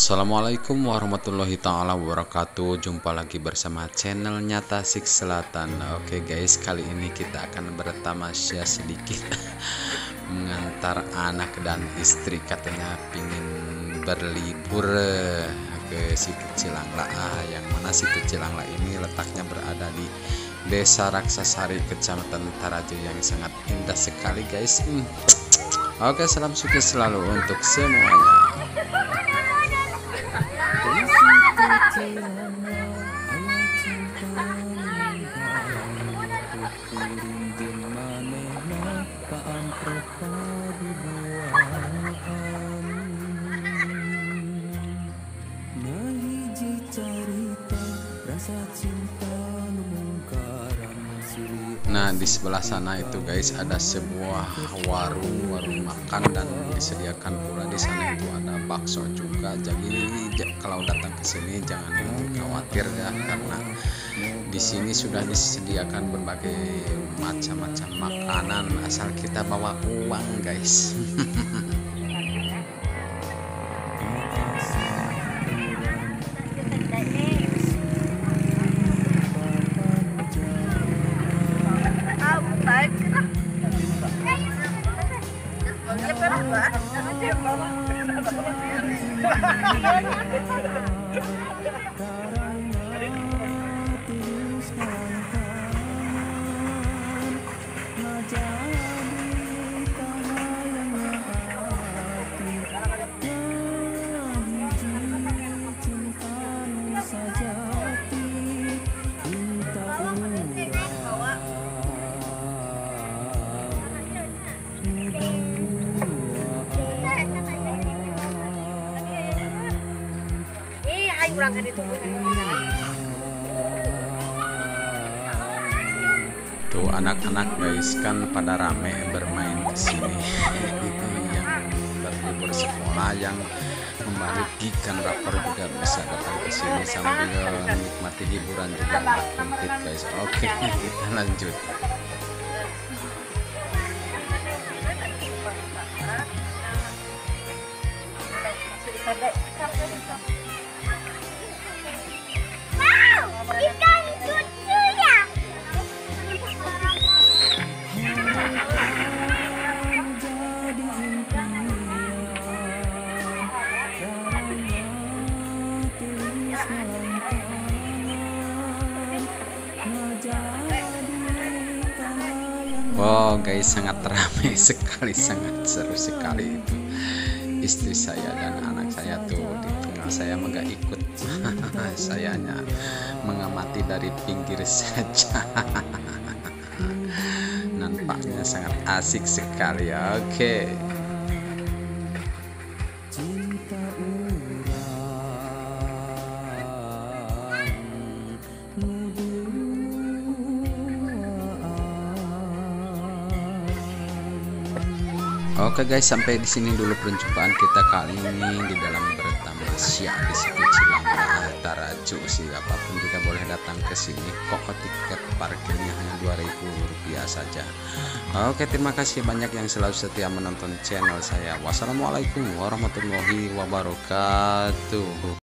Assalamualaikum warahmatullahi ta'ala wabarakatuh. Jumpa lagi bersama channelnya Tasik Selatan. Oke guys, kali ini kita akan bertamasya sedikit mengantar anak dan istri, katanya pingin berlibur ke situ Cilangla. Yang mana situ Cilangla ini letaknya berada di Desa Raksasari, Kecamatan Tarajo, yang sangat indah sekali guys. Oke, salam sukses selalu untuk semuanya. Nah, di sebelah sana itu guys ada sebuah warung makan, dan disediakan pula di sana itu ada bakso juga. Jadi kalau datang ke sini jangan khawatir ya, karena di sini sudah disediakan berbagai macam-macam makanan, asal kita bawa uang guys. Tuh anak-anak guys kan pada rame bermain di sini. Yang berlibur sekolah, yang membagikan rapor juga bisa datang ke sini sambil menikmati hiburan juga komplit guys. Oke, kita lanjut. Ikan cucu ya. Wow guys, sangat ramai sekali, sangat seru sekali itu. Istri saya dan anak saya tuh di tengah, saya enggak ikut. Saya hanya mengamati dari pinggir saja. Nampaknya sangat asik sekali. Oke. Oke guys, sampai di sini dulu perjumpaan kita kali ini di dalam bertamasya di situ Cilangla Tarajo. Siapapun juga boleh datang ke sini. Kok tiket parkirnya hanya Rp2.000 saja. Oke, terima kasih banyak yang selalu setia menonton channel saya. Wassalamualaikum warahmatullahi wabarakatuh.